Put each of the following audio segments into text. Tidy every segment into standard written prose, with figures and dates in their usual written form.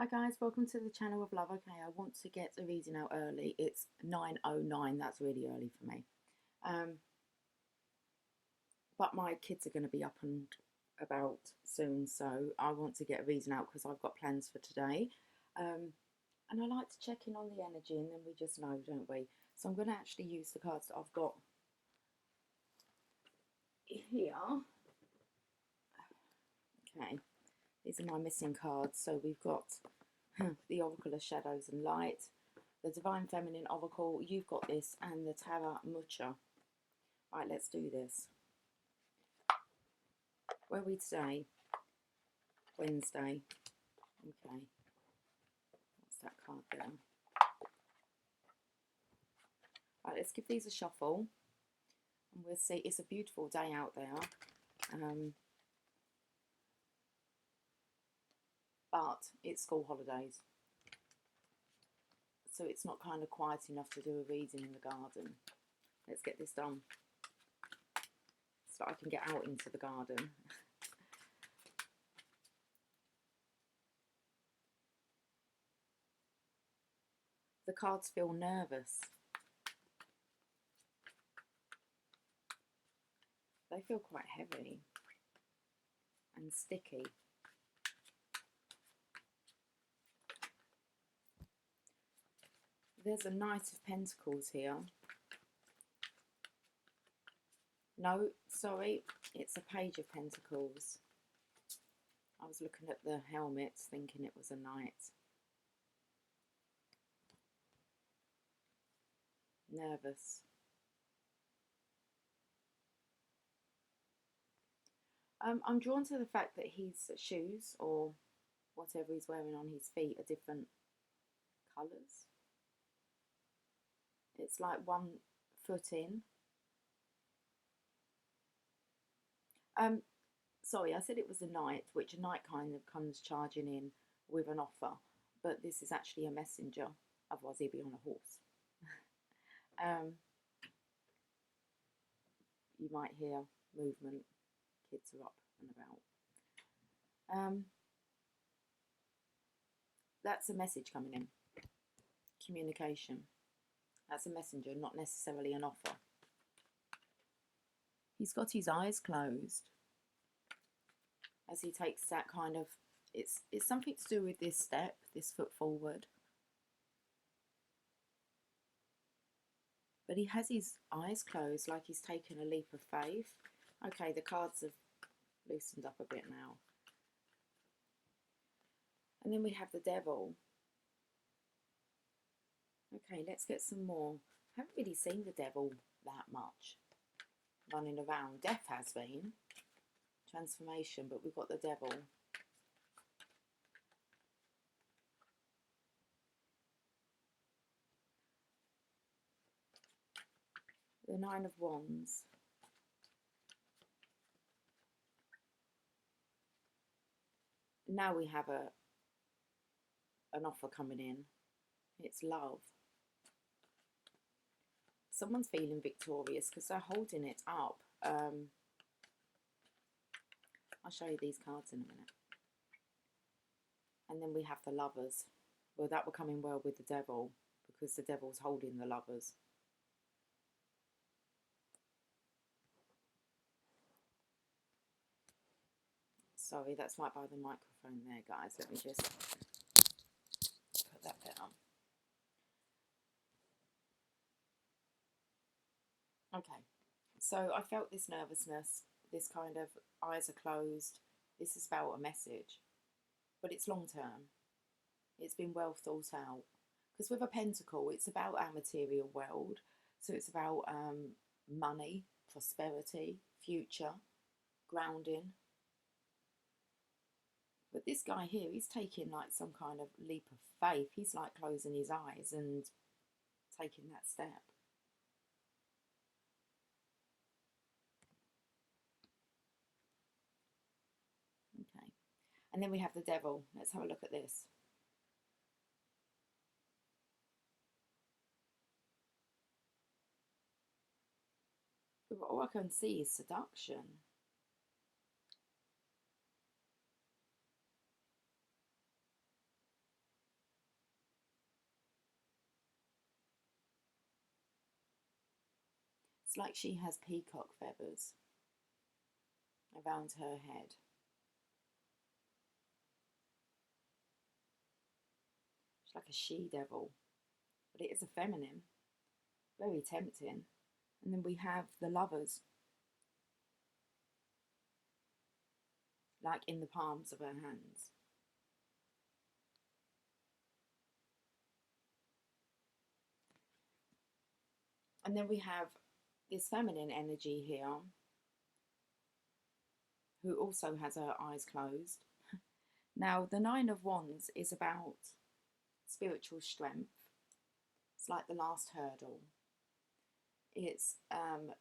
Hi guys, welcome to the channel of love. Okay, I want to get a reading out early. It's 9:09, that's really early for me. But my kids are going to be up and about soon, so I want to get a reading out because I've got plans for today. And I like to check in on the energy and then we just know, don't we? So I'm going to actually use the cards that I've got here. Okay, these are my missing cards. So we've got the Oracle of Shadows and Light, the Divine Feminine Oracle, you've got this, and the Tarot Mucha. Right, let's do this. Where are we today? Wednesday. Okay. What's that card there? Right, let's give these a shuffle. And we'll see. It's a beautiful day out there. But it's school holidays. So it's not kind of quiet enough to do a reading in the garden. Let's get this done so I can get out into the garden. The cards feel nervous. They feel quite heavy and sticky. There's a Knight of Pentacles here. No, sorry, it's a Page of Pentacles. I was looking at the helmets thinking it was a knight. Nervous. I'm drawn to the fact that his shoes or whatever he's wearing on his feet are different colours. It's like one foot in. Sorry, I said it was a knight, which a knight kind of comes charging in with an offer, but this is actually a messenger, otherwise he'd be on a horse. You might hear movement, kids are up and about. That's a message coming in. Communication. That's a messenger, not necessarily an offer. He's got his eyes closed as he takes that kind of, it's something to do with this step, this foot forward. But he has his eyes closed like he's taken a leap of faith. Okay, the cards have loosened up a bit now. And then we have the Devil. Okay, let's get some more. I haven't really seen the Devil that much running around. Death has been. Transformation, but we've got the Devil. The Nine of Wands. Now we have an offer coming in. It's love. Someone's feeling victorious because they're holding it up. I'll show you these cards in a minute. And then we have the Lovers. Well, that will come in well with the Devil because the Devil's holding the Lovers. Sorry, that's right by the microphone there, guys. Let me just put that down. Okay, so I felt this nervousness, this kind of eyes are closed. This is about a message, but it's long term. It's been well thought out. Because with a pentacle, it's about our material world. So it's about money, prosperity, future, grounding. But this guy here, he's taking like some kind of leap of faith. He's like closing his eyes and taking that step. Okay. And then we have the Devil. Let's have a look at this. All I can see is seduction. It's like she has peacock feathers around her head. She's like a she-devil, but it is a feminine, very tempting. And then we have the lovers, like in the palms of her hands. And then we have this feminine energy here, who also has her eyes closed. Now, the Nine of Wands is about spiritual strength. It's like the last hurdle. It's that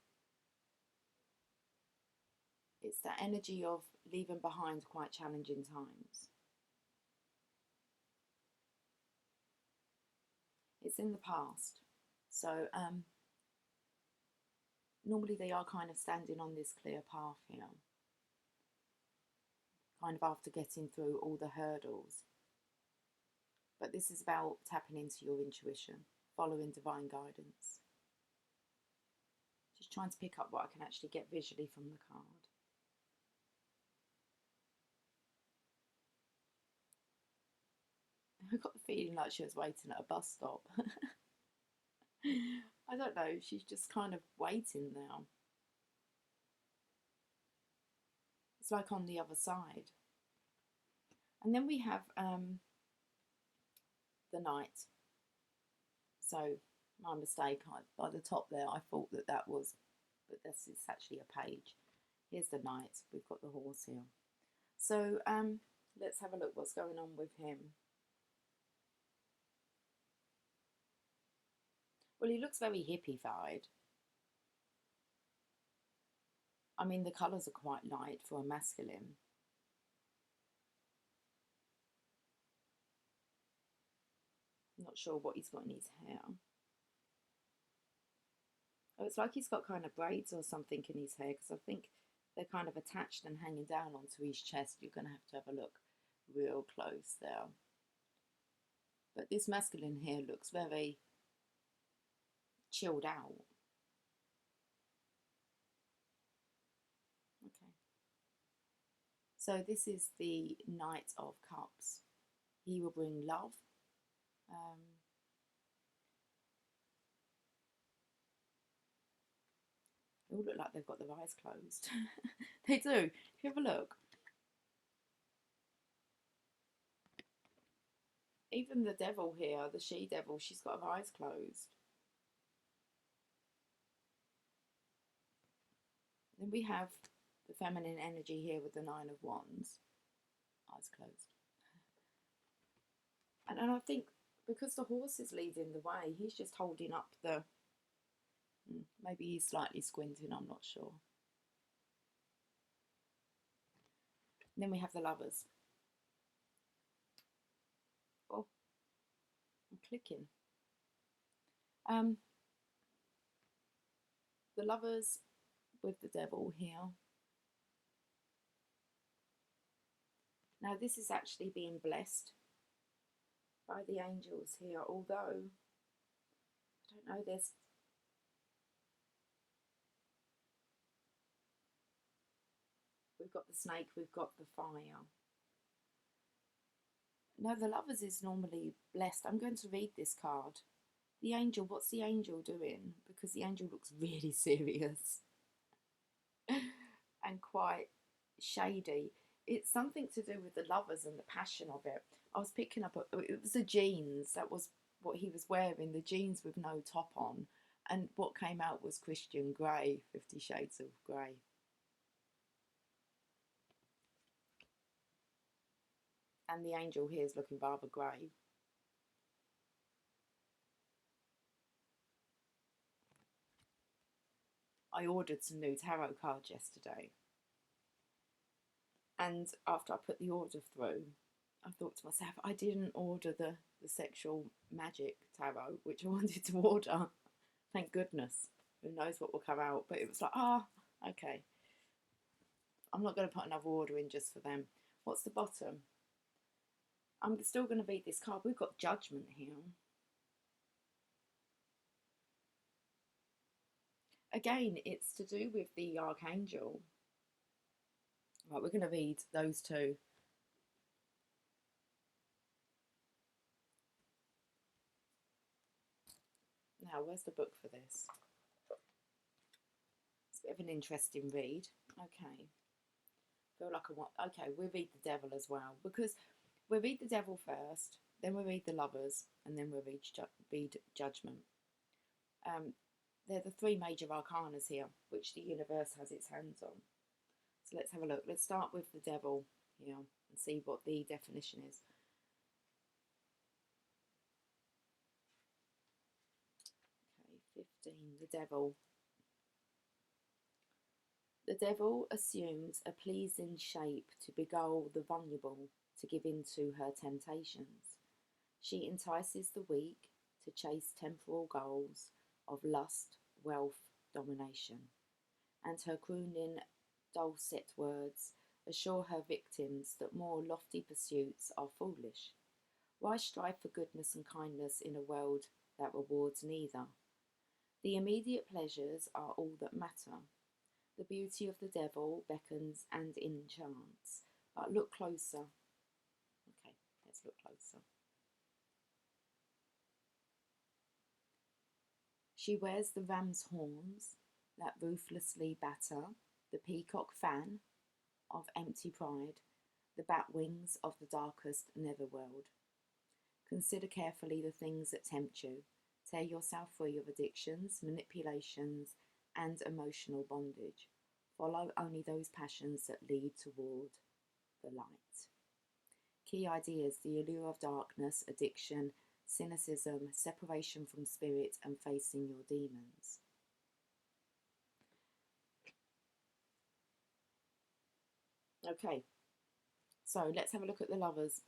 energy of leaving behind quite challenging times. It's in the past. So normally they are kind of standing on this clear path here, kind of after getting through all the hurdles. But this is about tapping into your intuition, following divine guidance. Just trying to pick up what I can actually get visually from the card. I got the feeling like she was waiting at a bus stop. I don't know, she's just kind of waiting now. It's like on the other side. And then we have the Knight. So my mistake, by the top there, I thought that was, but this is actually a page. Here's the Knight. We've got the horse here. So let's have a look what's going on with him. Well, he looks very hippie-fied. I mean, the colours are quite light for a masculine. I'm not sure what he's got in his hair. Oh, it's like he's got kind of braids or something in his hair, because I think they're kind of attached and hanging down onto his chest. You're going to have a look real close there. But this masculine here looks very chilled out. Okay. So this is the Knight of Cups. He will bring love. They all look like they've got their eyes closed. They do. If you have a look. Even the devil here, the she-devil, she's got her eyes closed. Then we have the feminine energy here with the Nine of Wands. Eyes closed. And I think because the horse is leading the way, he's just holding up the... Maybe he's slightly squinting, I'm not sure. And then we have the lovers. Oh, I'm clicking. The lovers with the devil here. Now this is actually being blessed by the angels here, although, I don't know, we've got the snake, we've got the fire. No, the lovers is normally blessed. I'm going to read this card. The angel, what's the angel doing? Because the angel looks really serious and quite shady. It's something to do with the lovers and the passion of it. I was picking up, it was the jeans. That was what he was wearing, the jeans with no top on. And what came out was Christian Grey, 50 Shades of Grey. And the angel here is looking rather grey. I ordered some new tarot cards yesterday. And after I put the order through, I thought to myself, I didn't order the sexual magic tarot, which I wanted to order. Thank goodness. Who knows what will come out. But it was like, okay. I'm not going to put another order in just for them. What's the bottom? I'm still going to read this card. We've got Judgment here. Again, it's to do with the archangel. Right, we're going to read those two. Now, where's the book for this? It's a bit of an interesting read. Okay. Feel like I want. Okay, we'll read the devil as well, because we'll read the devil first, then we'll read the lovers, and then we'll read judgment. They're the three major arcanas here, which the universe has its hands on. So let's have a look. Let's start with the devil here and see what the definition is. Okay, 15. The devil. The devil assumes a pleasing shape to beguile the vulnerable to give in to her temptations. She entices the weak to chase temporal goals of lust, wealth, domination, and her crooning, dulcet words assure her victims that more lofty pursuits are foolish. Why strive for goodness and kindness in a world that rewards neither? The immediate pleasures are all that matter. The beauty of the devil beckons and enchants. But look closer. Okay, let's look closer. She wears the ram's horns that ruthlessly batter, the peacock fan of empty pride, the bat wings of the darkest netherworld. Consider carefully the things that tempt you. Tear yourself free of addictions, manipulations, and emotional bondage. Follow only those passions that lead toward the light. Key ideas: the allure of darkness, addiction, cynicism, separation from spirit, and facing your demons. Okay, so let's have a look at the lovers.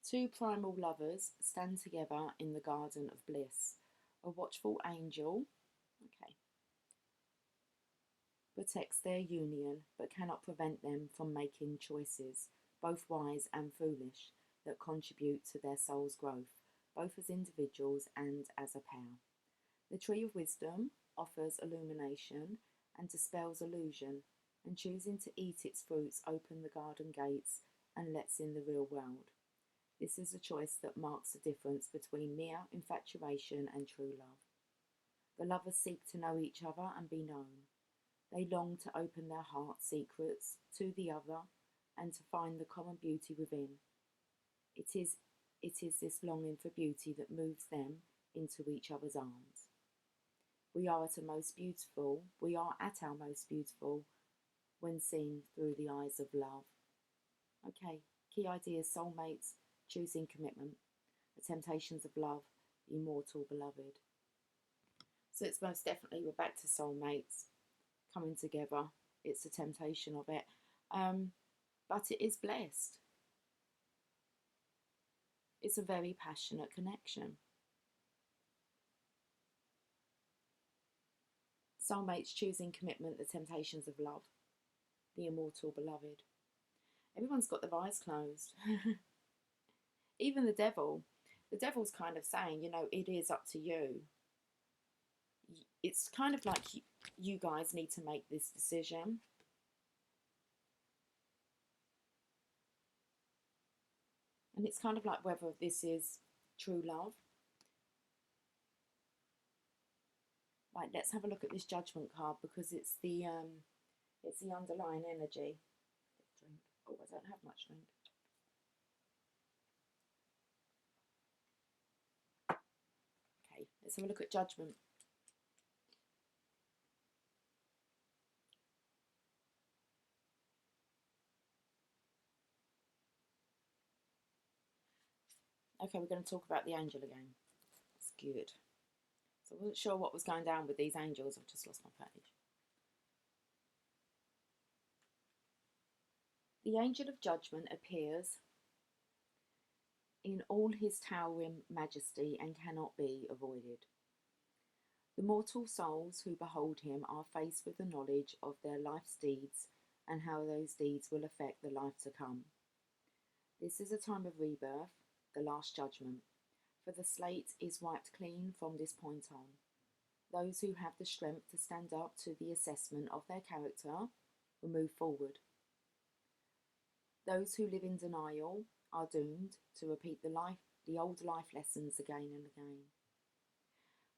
Two primal lovers stand together in the garden of bliss. A watchful angel, okay, protects their union but cannot prevent them from making choices, both wise and foolish, that contribute to their soul's growth, both as individuals and as a pair. The tree of wisdom offers illumination and dispels illusion, and choosing to eat its fruits open the garden gates and lets in the real world. This is a choice that marks the difference between mere infatuation and true love. The lovers seek to know each other and be known. They long to open their heart secrets to the other and to find the common beauty within. It is this longing for beauty that moves them into each other's arms. We are at our most beautiful when seen through the eyes of love. Okay, key ideas: soulmates, choosing commitment, the temptations of love, the immortal beloved. So it's most definitely, we're back to soulmates coming together. It's the temptation of it. But it is blessed. It's a very passionate connection. Soulmates, choosing commitment, the temptations of love, the immortal beloved. Everyone's got their eyes closed. Even the devil. The devil's kind of saying, it is up to you. It's kind of like you guys need to make this decision. And it's kind of like whether this is true love. Right, let's have a look at this judgment card, because it's the underlying energy. Drink. Oh, I don't have much drink. Okay, let's have a look at judgment. Okay, we're going to talk about the angel again. That's good. So I wasn't sure what was going down with these angels. I've just lost my page. The angel of judgment appears in all his towering majesty and cannot be avoided. The mortal souls who behold him are faced with the knowledge of their life's deeds and how those deeds will affect the life to come. This is a time of rebirth, the last judgment, for the slate is wiped clean from this point on. Those who have the strength to stand up to the assessment of their character will move forward. Those who live in denial are doomed to repeat the old life lessons again and again.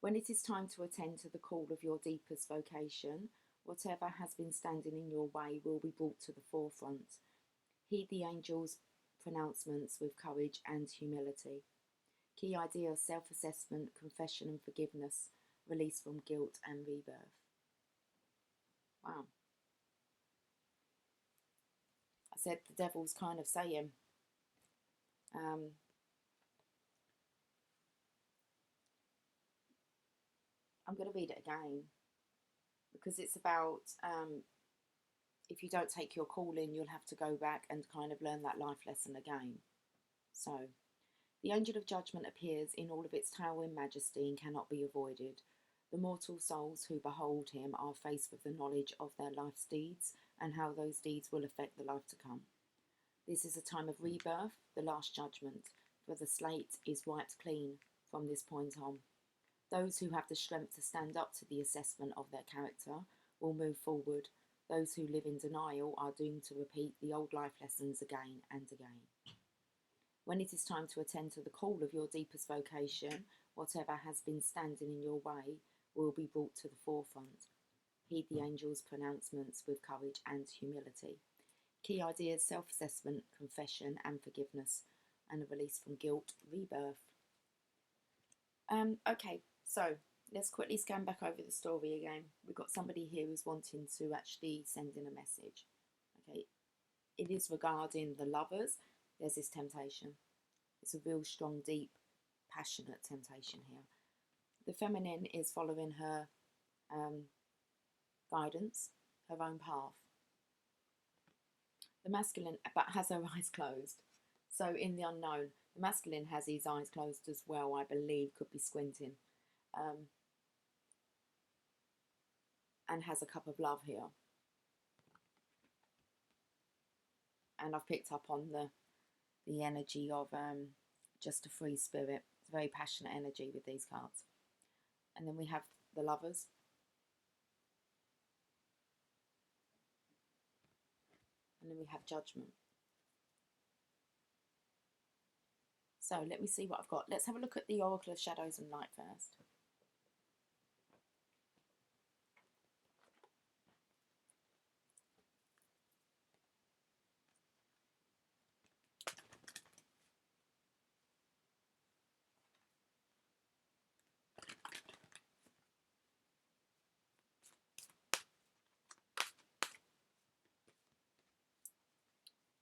When it is time to attend to the call of your deepest vocation, whatever has been standing in your way will be brought to the forefront. Heed the angels' pronouncements with courage and humility. Key idea: self-assessment, confession and forgiveness, release from guilt and rebirth. Wow. I said the devil's kind of saying, I'm going to read it again because it's about if you don't take your calling, you'll have to go back and kind of learn that life lesson again. So, the angel of judgment appears in all of its towering majesty and cannot be avoided. The mortal souls who behold him are faced with the knowledge of their life's deeds and how those deeds will affect the life to come. This is a time of rebirth, the last judgment, for the slate is wiped clean from this point on. Those who have the strength to stand up to the assessment of their character will move forward. Those who live in denial are doomed to repeat the old life lessons again and again. When it is time to attend to the call of your deepest vocation, whatever has been standing in your way will be brought to the forefront. Heed the angels' pronouncements with courage and humility. Key ideas: self-assessment, confession and forgiveness, and a release from guilt, rebirth. Okay, so let's quickly scan back over the story again. We've got somebody here who's wanting to actually send in a message. Okay, it is regarding the lovers. There's this temptation. It's a real strong, deep, passionate temptation here. The feminine is following her guidance, her own path. The masculine, but has her eyes closed. So in the unknown, the masculine has his eyes closed as well, I believe, could be squinting. And has a cup of love here. And I've picked up on the energy of just a free spirit. It's a very passionate energy with these cards. And then we have the lovers. And then we have judgment. So let me see what I've got. Let's have a look at the Oracle of Shadows and Light first.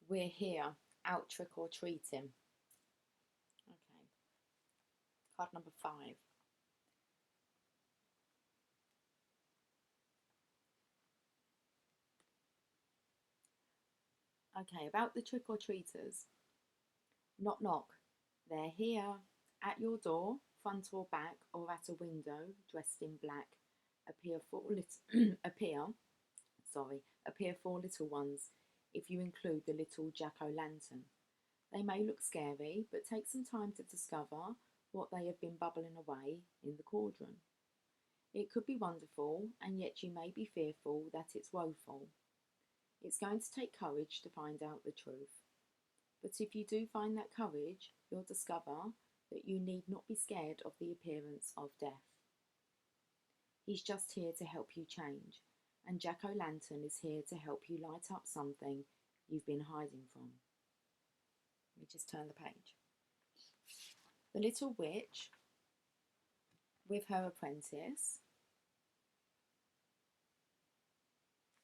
We're here, out trick or treating. Okay. Card number 5. Okay, about the trick or treaters. Knock knock. They're here, at your door, front or back, or at a window, dressed in black. Appear four little ones, if you include the little jack-o'-lantern. They may look scary, but take some time to discover what they have been bubbling away in the cauldron. It could be wonderful, and yet you may be fearful that it's woeful. It's going to take courage to find out the truth. But if you do find that courage, you'll discover that you need not be scared of the appearance of death. He's just here to help you change, and Jack-o'-lantern is here to help you light up something you've been hiding from. Let me just turn the page. The little witch with her apprentice.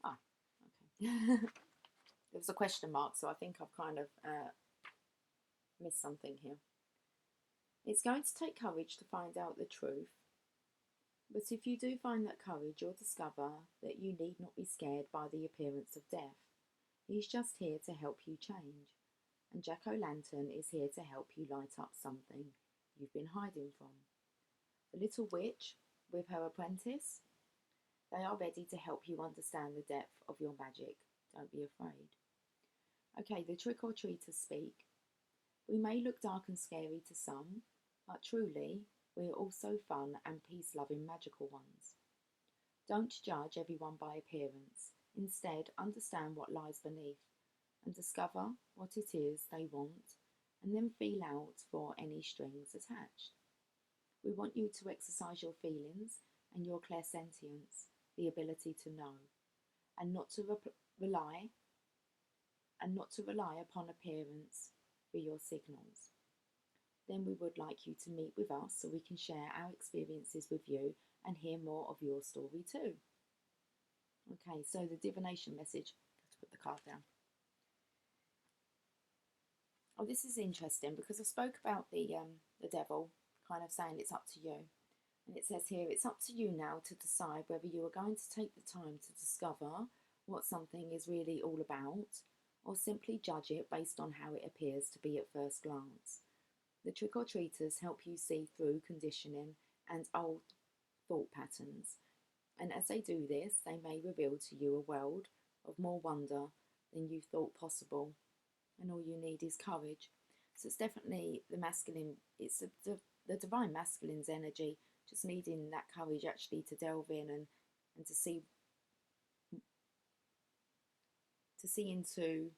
Ah, okay. There was a question mark, so I think I've kind of missed something here. It's going to take courage to find out the truth, but if you do find that courage, you'll discover that you need not be scared by the appearance of death. He's just here to help you change, and Jack-o'-lantern is here to help you light up something you've been hiding from. The little witch with her apprentice, they are ready to help you understand the depth of your magic, Don't be afraid. Okay, the trick-or-treaters speak. We may look dark and scary to some, but truly, we're also fun and peace-loving magical ones. Don't judge everyone by appearance. Instead, understand what lies beneath and discover what it is they want, and then feel out for any strings attached. We want you to exercise your feelings and your clairsentience, the ability to know, and not to rely upon appearance for your signals. Then we would like you to meet with us so we can share our experiences with you and hear more of your story too. Okay, so the divination message. Let's put the card down. Oh, this is interesting because I spoke about the devil, kind of saying it's up to you. And it says here, it's up to you now to decide whether you are going to take the time to discover what something is really all about, or simply judge it based on how it appears to be at first glance. The trick-or-treaters help you see through conditioning and old thought patterns. And as they do this, they may reveal to you a world of more wonder than you thought possible. And all you need is courage. So it's definitely the masculine, it's the divine masculine's energy, just needing that courage actually to delve in and to see into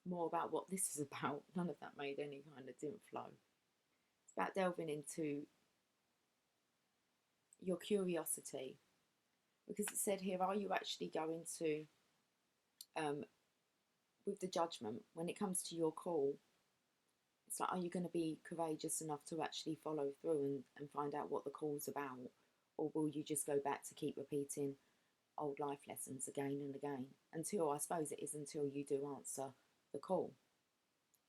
more about what this is about. None of that made any kind of, didn't flow. It's about delving into your curiosity, because it said here, are you actually going to with the judgment, when it comes to your call, it's like, are you going to be courageous enough to actually follow through and find out what the call's about, or will you just go back to keep repeating old life lessons again and again until, I suppose it is, until you do answer the call.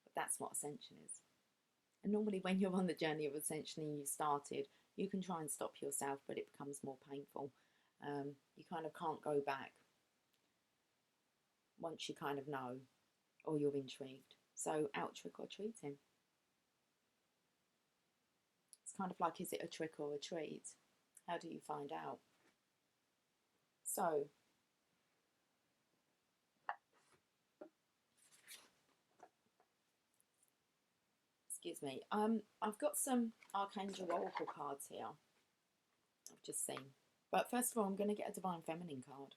But that's what ascension is. And normally when you're on the journey of ascension and you've started, you can try and stop yourself, but it becomes more painful. You kind of can't go back once you kind of know, or you're intrigued. So out trick or treating. It's kind of like, is it a trick or a treat? How do you find out? So excuse me. I've got some Archangel Oracle cards here. I've just seen. But first of all, I'm going to get a Divine Feminine card.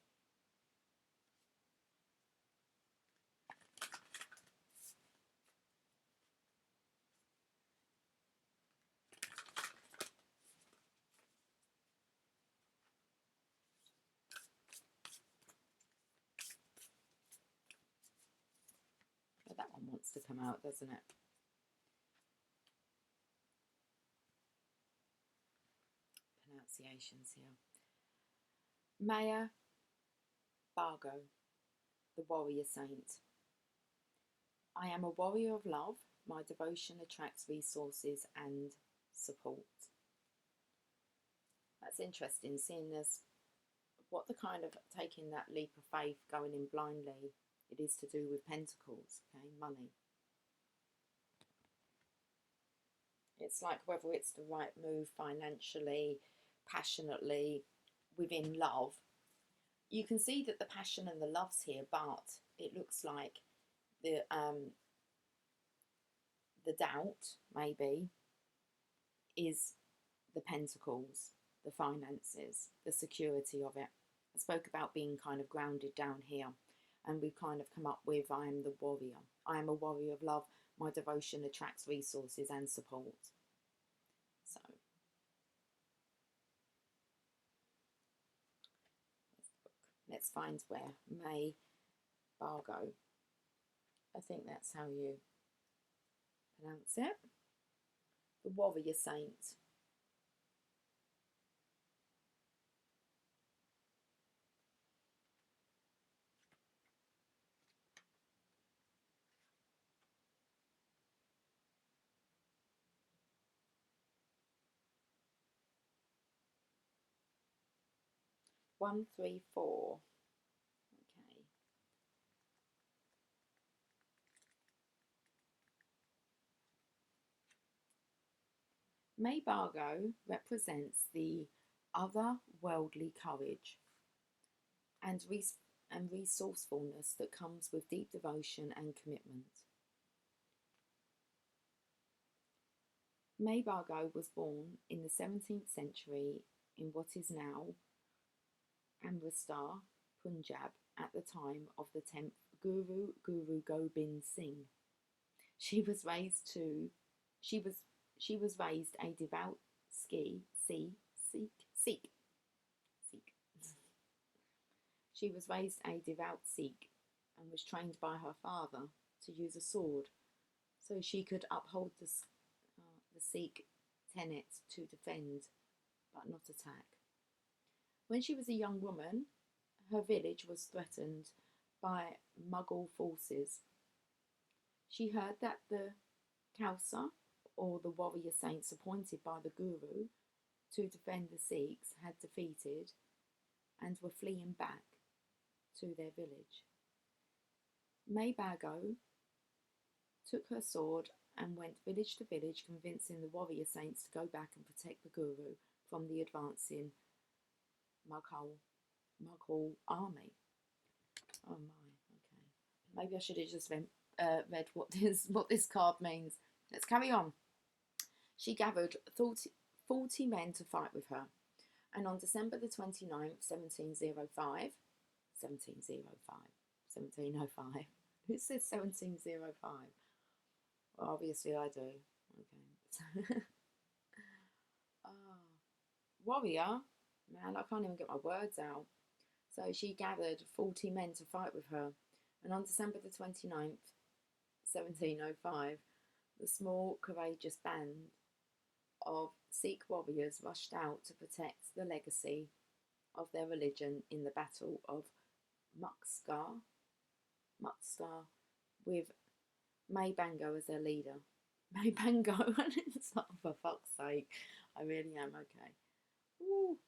But that one wants to come out, doesn't it? Pronunciations here. Maya Bargo, the Warrior Saint. I am a warrior of love. My devotion attracts resources and support. That's interesting, seeing as what the kind of taking that leap of faith, going in blindly, it is to do with pentacles, okay, money. It's like whether it's the right move financially, passionately, within love. You can see that the passion and the love's here, but it looks like the doubt, maybe, is the pentacles, the finances, the security of it. I spoke about being kind of grounded down here, and we've kind of come up with, I am the warrior. I am a warrior of love. My devotion attracts resources and support. So let's find where. May Bargo. I think that's how you pronounce it. The Warrior Saint. One, three, four. Okay. May Bargo represents the otherworldly courage and and resourcefulness that comes with deep devotion and commitment. May Bhargo was born in the 17th century in what is now Amritsar, Punjab, at the time of the 10th Guru Gobind Singh. She was raised a devout Sikh. She was raised a devout Sikh and was trained by her father to use a sword so she could uphold the Sikh tenets to defend but not attack. When she was a young woman, her village was threatened by Mughal forces. She heard that the Khalsa, or the warrior saints appointed by the Guru to defend the Sikhs, had defeated and were fleeing back to their village. May Bhargo took her sword and went village to village, convincing the warrior saints to go back and protect the Guru from the advancing Mughal army. Oh my, okay. Maybe I should have just read what this card means. Let's carry on. She gathered 40 men to fight with her, and on December the 29th, 1705, who says 1705? Well, obviously I do. Okay. Warrior, man, I can't even get my words out. So she gathered 40 men to fight with her, and on December the 29th, 1705, the small, courageous band of Sikh warriors rushed out to protect the legacy of their religion in the Battle of Muxtar, with May Bhargo as their leader. May Bhargo, it's not, for fuck's sake, I really am okay. Ooh.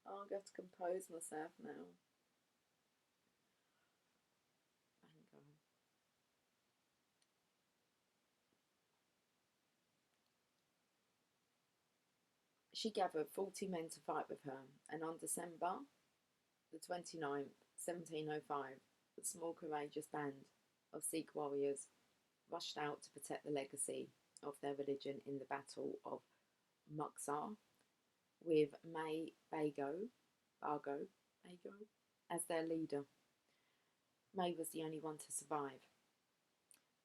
I'll have to compose myself now. Bhargo. She gathered 40 men to fight with her, and on December the 29th, 1705, the small courageous band of Sikh warriors rushed out to protect the legacy of their religion in the Battle of Muxtar, with May Bhargo as their leader. May was the only one to survive.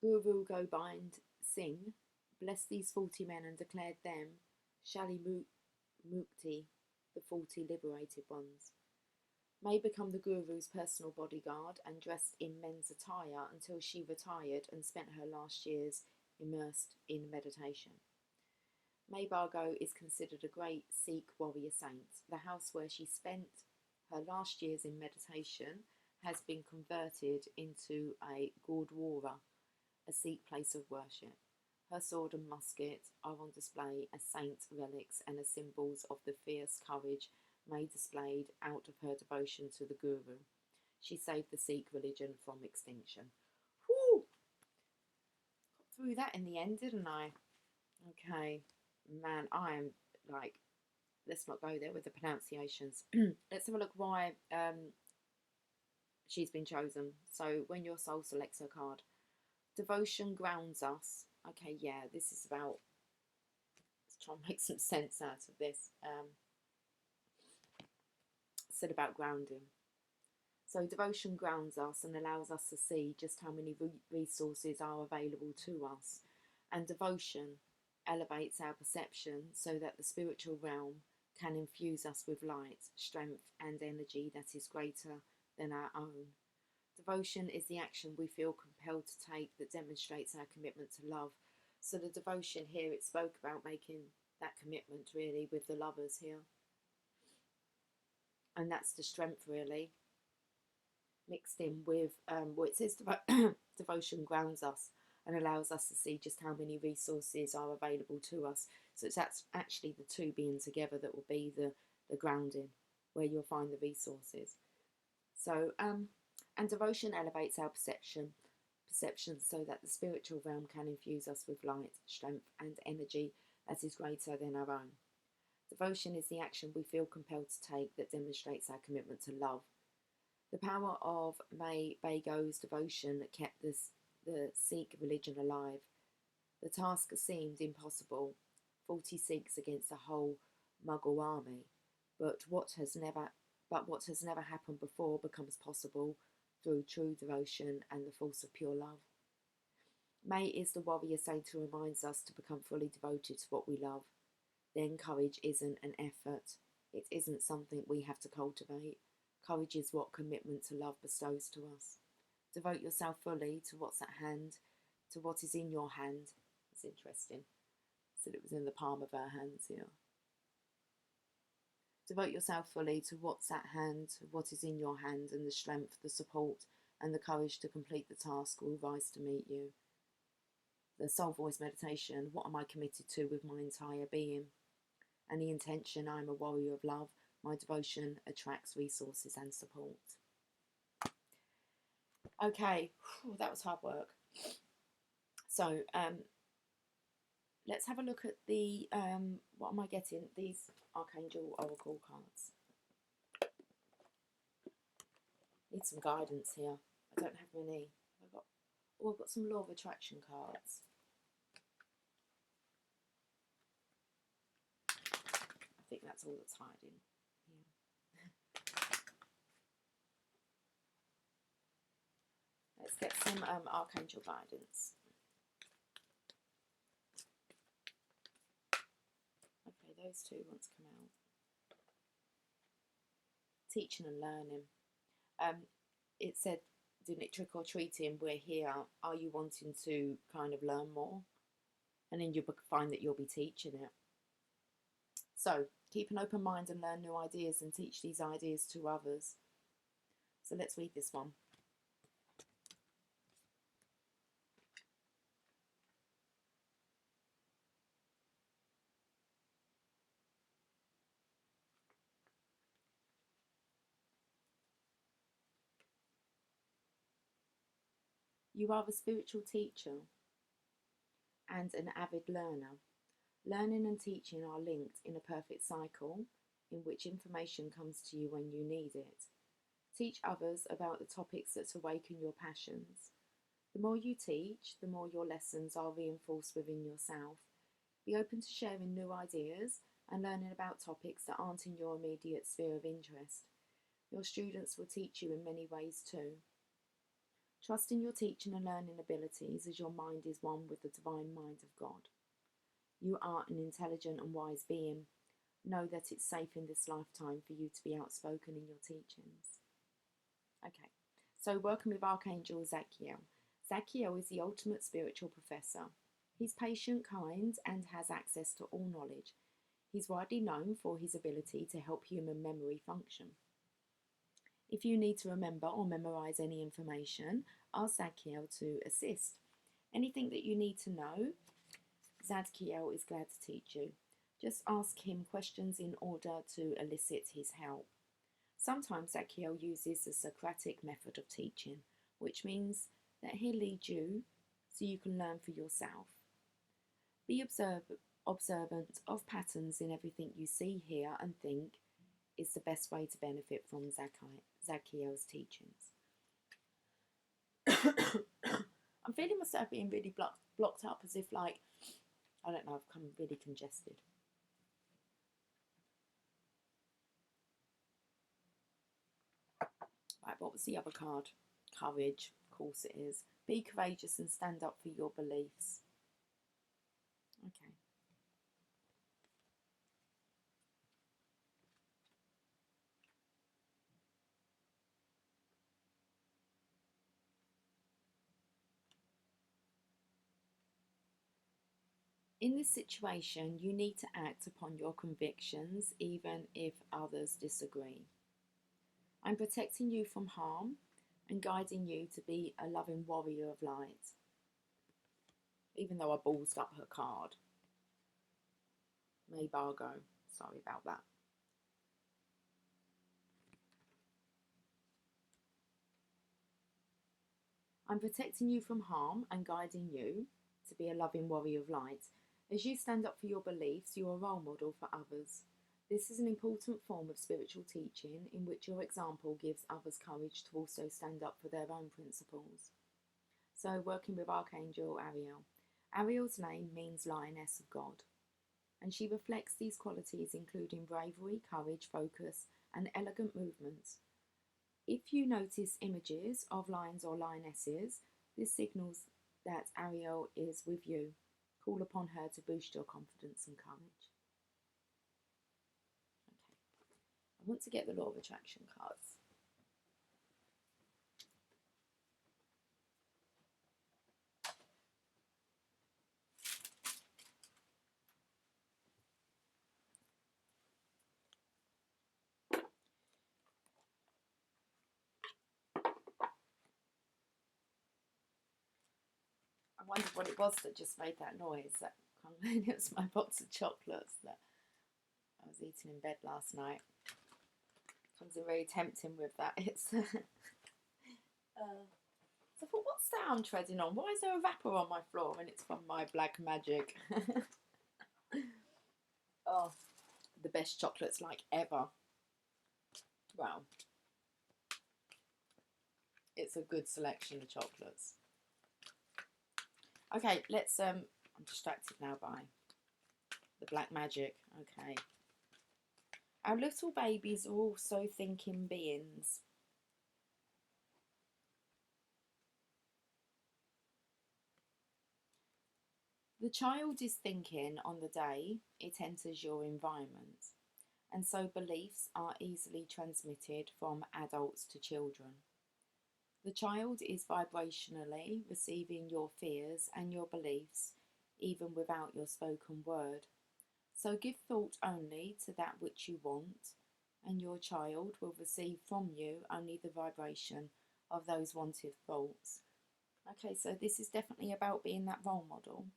Guru Gobind Singh blessed these 40 men and declared them Shali Mukti, the 40 liberated ones. May became the Guru's personal bodyguard and dressed in men's attire until she retired and spent her last years immersed in meditation. May Bhargo is considered a great Sikh warrior saint. The house where she spent her last years in meditation has been converted into a Gurdwara, a Sikh place of worship. Her sword and musket are on display as saint relics and as symbols of the fierce courage May displayed out of her devotion to the Guru. She saved the Sikh religion from extinction. Whew! Got through that in the end, didn't I? Okay, man, I am like, let's not go there with the pronunciations. Let's have a look why she's been chosen. So when your soul selects her card, devotion grounds us. Okay, yeah, this is about, let's try and make some sense out of this. Said about grounding. So devotion grounds us and allows us to see just how many resources are available to us. And devotion elevates our perception so that the spiritual realm can infuse us with light, strength and energy that is greater than our own. Devotion is the action we feel compelled to take that demonstrates our commitment to love. So the devotion here, it spoke about making that commitment really with the lovers here. And that's the strength really, mixed in with what it says devotion grounds us and allows us to see just how many resources are available to us. So it's actually the two being together that will be the grounding, where you'll find the resources. So, and devotion elevates our perception so that the spiritual realm can infuse us with light, strength and energy that is greater than our own. Devotion is the action we feel compelled to take that demonstrates our commitment to love. The power of May Bago's devotion kept the Sikh religion alive. The task seemed impossible, 40 Sikhs against a whole Mughal army, but what has never happened before becomes possible through true devotion and the force of pure love. May is the warrior saint who reminds us to become fully devoted to what we love. Then courage isn't an effort. It isn't something we have to cultivate. Courage is what commitment to love bestows to us. Devote yourself fully to what's at hand, to what is in your hand. It's interesting. Said it was in the palm of our hands here. Devote yourself fully to what's at hand, what is in your hand, and the strength, the support, and the courage to complete the task will rise to meet you. The soul voice meditation, what am I committed to with my entire being? And the intention, I am a warrior of love. My devotion attracts resources and support. Okay, that was hard work. So, let's have a look at the, what am I getting? These Archangel Oracle cards. Need some guidance here. I don't have many. I've got some Law of Attraction cards. I think that's all that's hiding here. Let's get some Archangel guidance. Okay, those two want to come out. Teaching and learning. It said, didn't it, trick or treating, we're here, are you wanting to kind of learn more? And then you'll find that you'll be teaching it. So keep an open mind and learn new ideas and teach these ideas to others. So let's read this one. You are a spiritual teacher and an avid learner. Learning and teaching are linked in a perfect cycle in which information comes to you when you need it. Teach others about the topics that awaken your passions. The more you teach, the more your lessons are reinforced within yourself. Be open to sharing new ideas and learning about topics that aren't in your immediate sphere of interest. Your students will teach you in many ways too. Trust in your teaching and learning abilities as your mind is one with the divine mind of God. You are an intelligent and wise being. Know that it's safe in this lifetime for you to be outspoken in your teachings. Okay, so working with Archangel Zadkiel. Zadkiel is the ultimate spiritual professor. He's patient, kind, and has access to all knowledge. He's widely known for his ability to help human memory function. If you need to remember or memorize any information, ask Zadkiel to assist. Anything that you need to know, Zadkiel is glad to teach you. Just ask him questions in order to elicit his help. Sometimes Zadkiel uses the Socratic method of teaching, which means that he'll lead you so you can learn for yourself. Be observant of patterns in everything you see, hear, and think is the best way to benefit from Zadkiel's teachings. I'm feeling myself being really blocked up, as if, like, I don't know, I've come really congested. Right, what was the other card? Courage, of course it is. Be courageous and stand up for your beliefs. Okay. In this situation, you need to act upon your convictions, even if others disagree. I'm protecting you from harm and guiding you to be a loving warrior of light. Even though I ballsed up her card. May Bargo, sorry about that. I'm protecting you from harm and guiding you to be a loving warrior of light. As you stand up for your beliefs, you are a role model for others. This is an important form of spiritual teaching in which your example gives others courage to also stand up for their own principles. So, working with Archangel Ariel. Ariel's name means Lioness of God, and she reflects these qualities, including bravery, courage, focus, and elegant movements. If you notice images of lions or lionesses, this signals that Ariel is with you. Call upon her to boost your confidence and courage. Okay, I want to get the Law of Attraction cards. I wondered what it was that just made that noise. It was my box of chocolates that I was eating in bed last night. Comes in very tempting with that. It's so I thought, what's that I'm treading on? Why is there a wrapper on my floor? And it's from my Black Magic. Oh, the best chocolates like ever. Wow. It's a good selection of chocolates. Okay, let's I'm distracted now by the Black Magic. Okay. Our little babies are also thinking beings. The child is thinking on the day it enters your environment, and so beliefs are easily transmitted from adults to children. The child is vibrationally receiving your fears and your beliefs even without your spoken word. So give thought only to that which you want, and your child will receive from you only the vibration of those wanted thoughts. Okay, so this is definitely about being that role model.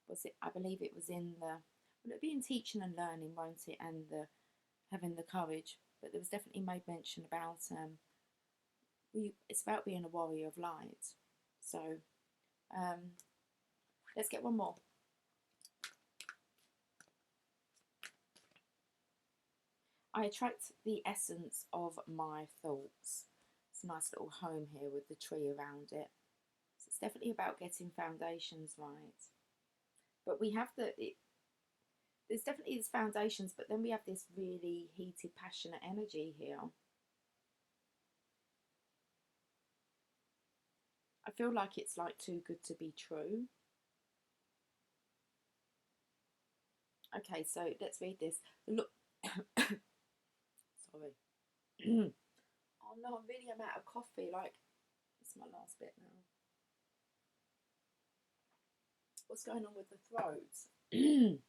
Was it? I believe it was in the. Will it be in teaching and learning, won't it? And the having the courage. But there was definitely made mention about it's about being a warrior of light. So let's get one more. I attract the essence of my thoughts. It's a nice little home here with the tree around it. So it's definitely about getting foundations right. But we have there's definitely these foundations, but then we have this really heated, passionate energy here. I feel like it's like too good to be true. Okay, so let's read this. Look, sorry. Oh no, I'm out of coffee. Like, it's my last bit now. What's going on with the throat?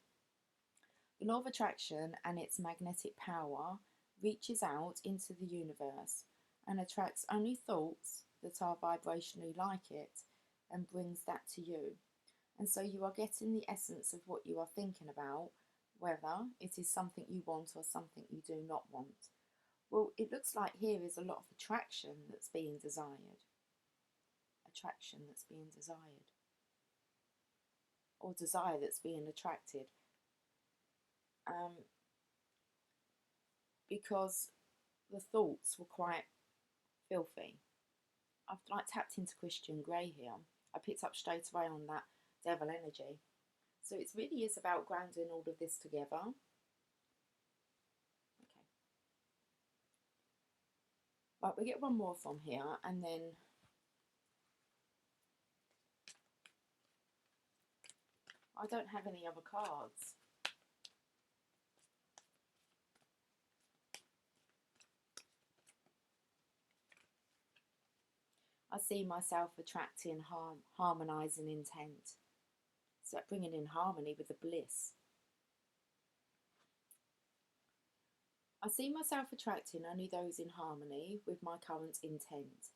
The law of attraction and its magnetic power reaches out into the universe and attracts only thoughts that are vibrationally like it and brings that to you. And so you are getting the essence of what you are thinking about, whether it is something you want or something you do not want. Well, it looks like here is a lot of attraction that's being desired. Attraction that's being desired. Or desire that's being attracted. Because the thoughts were quite filthy. I've like tapped into Christian Grey here. I picked up straight away on that devil energy. So it really is about grounding all of this together. Okay. Right, we get one more from here and then I don't have any other cards. I see myself attracting harmonizing intent. So bringing in harmony with the bliss. I see myself attracting only those in harmony with my current intent,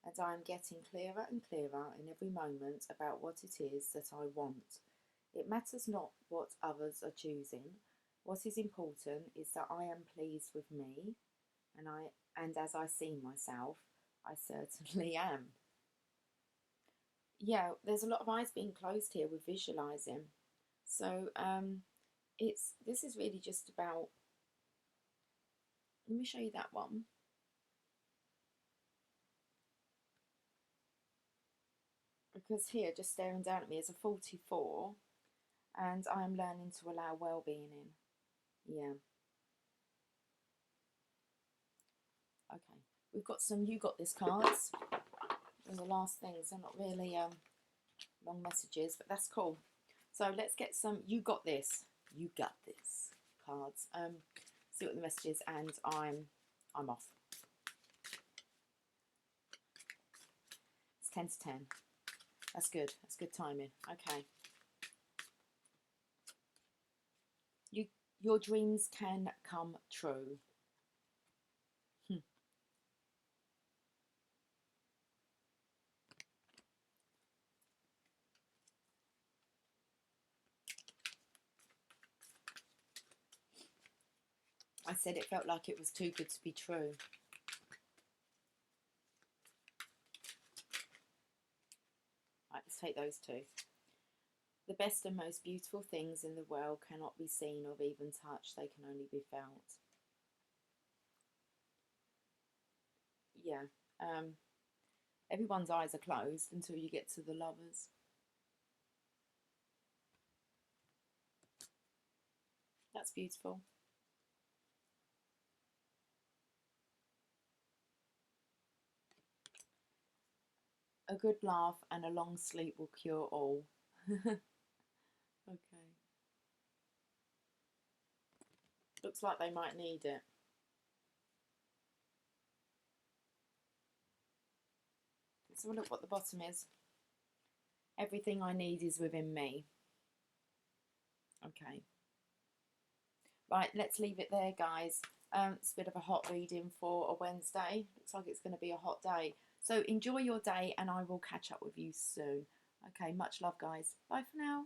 and I am getting clearer and clearer in every moment about what it is that I want. It matters not what others are choosing. What is important is that I am pleased with me, and as I see myself, I certainly am. yeah, there's a lot of eyes being closed here with visualizing. So this is really just about, let me show you that one. Because here, just staring down at me, is a 44, and I am learning to allow well-being in. Yeah. Okay. We've got some You Got This cards. And the last things, they're not really long messages, but that's cool. So let's get some You Got This. You Got This cards. See what the message is, and I'm off. It's 10 to 10. That's good. That's good timing. Okay. Your dreams can come true. I said it felt like it was too good to be true. Right, let's take those two. The best and most beautiful things in the world cannot be seen or even touched. They can only be felt. Yeah. Everyone's eyes are closed until you get to the lovers. That's beautiful. A good laugh and a long sleep will cure all. Okay. Looks like they might need it. Let's have a look what the bottom is. Everything I need is within me. Okay. Right, let's leave it there, guys. It's a bit of a hot reading for a Wednesday. Looks like it's going to be a hot day. So enjoy your day, and I will catch up with you soon. Okay, much love, guys. Bye for now.